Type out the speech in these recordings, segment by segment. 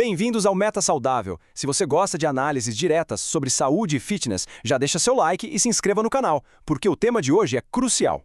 Bem-vindos ao Meta Saudável. Se você gosta de análises diretas sobre saúde e fitness, já deixa seu like e se inscreva no canal, porque o tema de hoje é crucial.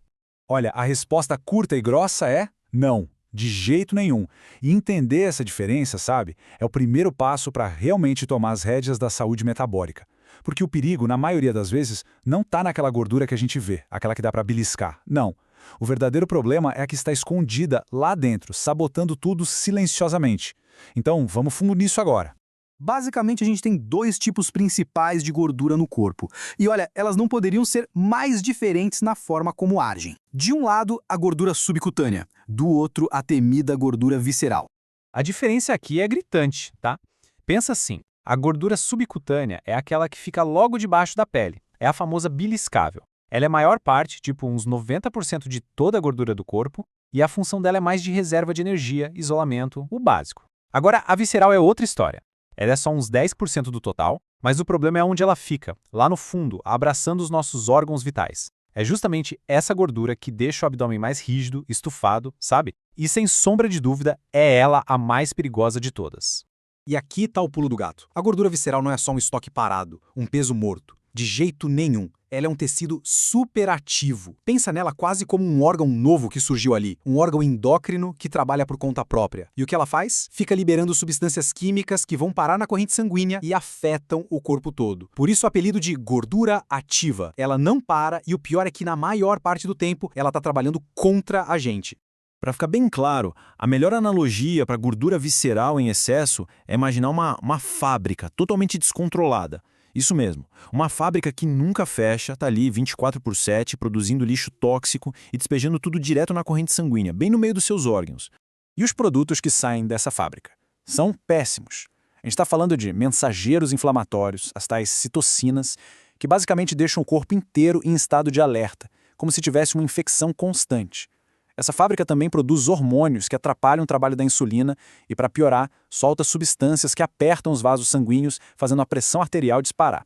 Olha, a resposta curta e grossa é não, de jeito nenhum. E entender essa diferença, sabe, é o primeiro passo para realmente tomar as rédeas da saúde metabólica. Porque o perigo, na maioria das vezes, não está naquela gordura que a gente vê, aquela que dá para beliscar. Não. O verdadeiro problema é a que está escondida lá dentro, sabotando tudo silenciosamente. Então, vamos fundo nisso agora. Basicamente, a gente tem dois tipos principais de gordura no corpo. E olha, elas não poderiam ser mais diferentes na forma como agem. De um lado, a gordura subcutânea. Do outro, a temida gordura visceral. A diferença aqui é gritante, tá? Pensa assim, a gordura subcutânea é aquela que fica logo debaixo da pele. É a famosa beliscável. Ela é a maior parte, tipo uns 90% de toda a gordura do corpo, e a função dela é mais de reserva de energia, isolamento, o básico. Agora, a visceral é outra história. Ela é só uns 10% do total, mas o problema é onde ela fica, lá no fundo, abraçando os nossos órgãos vitais. É justamente essa gordura que deixa o abdômen mais rígido, estufado, sabe? E sem sombra de dúvida, é ela a mais perigosa de todas. E aqui está o pulo do gato. A gordura visceral não é só um estoque parado, um peso morto. De jeito nenhum. Ela é um tecido superativo. Pensa nela quase como um órgão novo que surgiu ali, um órgão endócrino que trabalha por conta própria. E o que ela faz? Fica liberando substâncias químicas que vão parar na corrente sanguínea e afetam o corpo todo. Por isso o apelido de gordura ativa. Ela não para e o pior é que na maior parte do tempo ela está trabalhando contra a gente. Para ficar bem claro, a melhor analogia para gordura visceral em excesso é imaginar uma fábrica totalmente descontrolada. Isso mesmo, uma fábrica que nunca fecha, está ali 24/7, produzindo lixo tóxico e despejando tudo direto na corrente sanguínea, bem no meio dos seus órgãos. E os produtos que saem dessa fábrica? São péssimos. A gente está falando de mensageiros inflamatórios, as tais citocinas, que basicamente deixam o corpo inteiro em estado de alerta, como se tivesse uma infecção constante. Essa fábrica também produz hormônios que atrapalham o trabalho da insulina e, para piorar, solta substâncias que apertam os vasos sanguíneos, fazendo a pressão arterial disparar.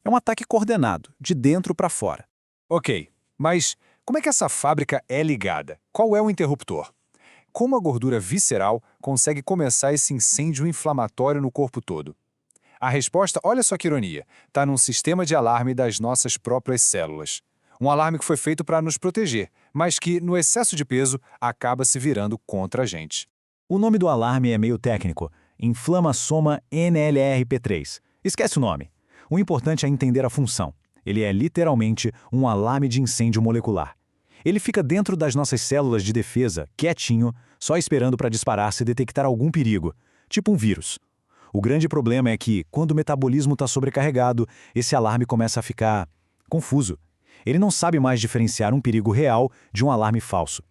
É um ataque coordenado, de dentro para fora. Ok, mas como é que essa fábrica é ligada? Qual é o interruptor? Como a gordura visceral consegue começar esse incêndio inflamatório no corpo todo? A resposta, olha só que ironia, está num sistema de alarme das nossas próprias células. Um alarme que foi feito para nos proteger, mas que, no excesso de peso, acaba se virando contra a gente. O nome do alarme é meio técnico, inflamassoma NLRP3. Esquece o nome. O importante é entender a função. Ele é literalmente um alarme de incêndio molecular. Ele fica dentro das nossas células de defesa, quietinho, só esperando para disparar se detectar algum perigo, tipo um vírus. O grande problema é que, quando o metabolismo está sobrecarregado, esse alarme começa a ficar confuso. Ele não sabe mais diferenciar um perigo real de um alarme falso.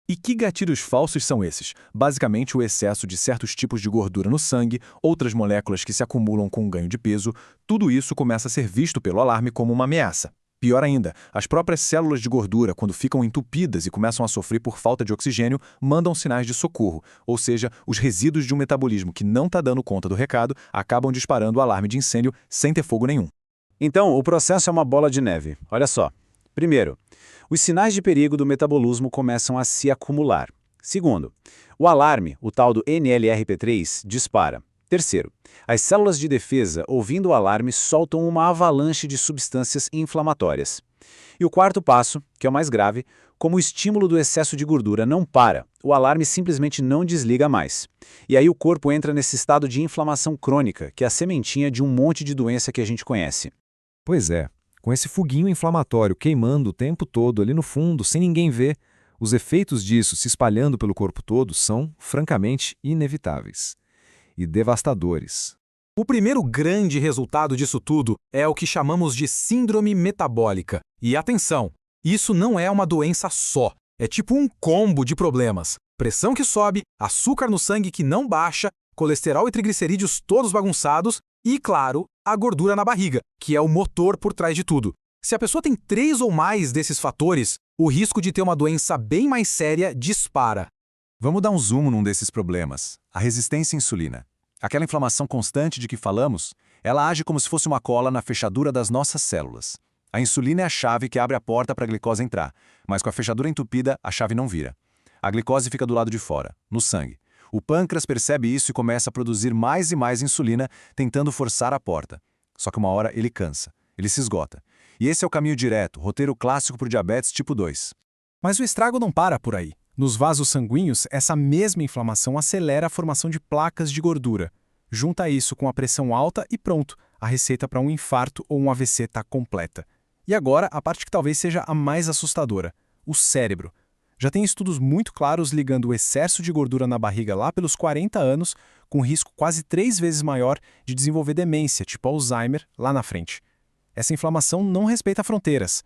E que gatilhos falsos são esses? Basicamente o excesso de certos tipos de gordura no sangue, outras moléculas que se acumulam com o ganho de peso, tudo isso começa a ser visto pelo alarme como uma ameaça. Pior ainda, as próprias células de gordura, quando ficam entupidas e começam a sofrer por falta de oxigênio, mandam sinais de socorro, ou seja, os resíduos de um metabolismo que não está dando conta do recado acabam disparando o alarme de incêndio sem ter fogo nenhum. Então, o processo é uma bola de neve. Olha só. Primeiro, os sinais de perigo do metabolismo começam a se acumular. Segundo, o alarme, o tal do NLRP3, dispara. Terceiro, as células de defesa, ouvindo o alarme, soltam uma avalanche de substâncias inflamatórias. E o quarto passo, que é o mais grave, como o estímulo do excesso de gordura não para, o alarme simplesmente não desliga mais. E aí o corpo entra nesse estado de inflamação crônica, que é a sementinha de um monte de doença que a gente conhece. Pois é, com esse foguinho inflamatório queimando o tempo todo ali no fundo, sem ninguém ver, os efeitos disso se espalhando pelo corpo todo são, francamente, inevitáveis e devastadores. O primeiro grande resultado disso tudo é o que chamamos de síndrome metabólica. E atenção, isso não é uma doença só, é tipo um combo de problemas. Pressão que sobe, açúcar no sangue que não baixa, colesterol e triglicerídeos todos bagunçados e, claro, a gordura na barriga, que é o motor por trás de tudo. Se a pessoa tem 3 ou mais desses fatores, o risco de ter uma doença bem mais séria dispara. Vamos dar um zoom num desses problemas, a resistência à insulina. Aquela inflamação constante de que falamos, ela age como se fosse uma cola na fechadura das nossas células. A insulina é a chave que abre a porta para a glicose entrar, mas com a fechadura entupida, a chave não vira. A glicose fica do lado de fora, no sangue. O pâncreas percebe isso e começa a produzir mais e mais insulina, tentando forçar a porta. Só que uma hora ele cansa, ele se esgota. E esse é o caminho direto, roteiro clássico para o diabetes tipo 2. Mas o estrago não para por aí. Nos vasos sanguíneos, essa mesma inflamação acelera a formação de placas de gordura. Junta isso com a pressão alta e pronto, a receita para um infarto ou um AVC está completa. E agora, a parte que talvez seja a mais assustadora, o cérebro. Já tem estudos muito claros ligando o excesso de gordura na barriga lá pelos 40 anos, com risco quase 3 vezes maior de desenvolver demência, tipo Alzheimer, lá na frente. Essa inflamação não respeita fronteiras.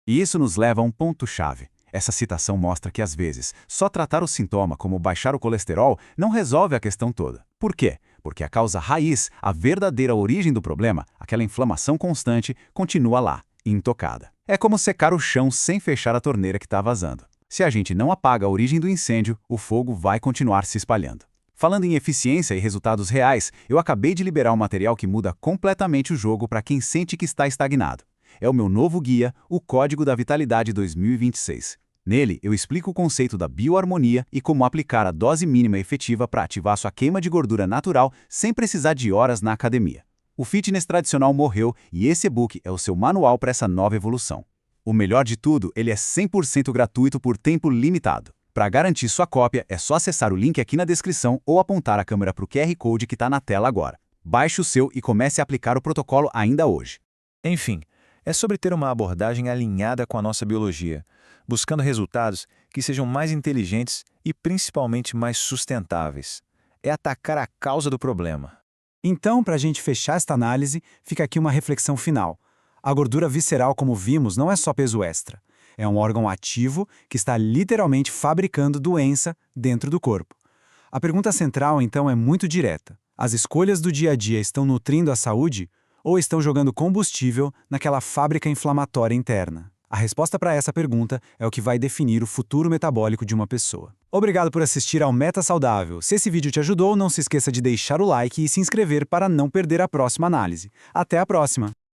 E isso nos leva a um ponto-chave. Essa citação mostra que, às vezes, só tratar o sintoma, como baixar o colesterol, não resolve a questão toda. Por quê? Porque a causa raiz, a verdadeira origem do problema, aquela inflamação constante, continua lá, intocada. É como secar o chão sem fechar a torneira que está vazando. Se a gente não apaga a origem do incêndio, o fogo vai continuar se espalhando. Falando em eficiência e resultados reais, eu acabei de liberar um material que muda completamente o jogo para quem sente que está estagnado. É o meu novo guia, o Código da Vitalidade 2026. Nele, eu explico o conceito da bioharmonia e como aplicar a dose mínima efetiva para ativar sua queima de gordura natural sem precisar de horas na academia. O fitness tradicional morreu e esse e-book é o seu manual para essa nova evolução. O melhor de tudo, ele é 100% gratuito por tempo limitado. Para garantir sua cópia, é só acessar o link aqui na descrição ou apontar a câmera para o QR Code que está na tela agora. Baixe o seu e comece a aplicar o protocolo ainda hoje. Enfim, é sobre ter uma abordagem alinhada com a nossa biologia, buscando resultados que sejam mais inteligentes e principalmente mais sustentáveis. É atacar a causa do problema. Então, para a gente fechar esta análise, fica aqui uma reflexão final. A gordura visceral, como vimos, não é só peso extra. É um órgão ativo que está literalmente fabricando doença dentro do corpo. A pergunta central, então, é muito direta. As escolhas do dia a dia estão nutrindo a saúde ou estão jogando combustível naquela fábrica inflamatória interna? A resposta para essa pergunta é o que vai definir o futuro metabólico de uma pessoa. Obrigado por assistir ao Meta Saudável. Se esse vídeo te ajudou, não se esqueça de deixar o like e se inscrever para não perder a próxima análise. Até a próxima!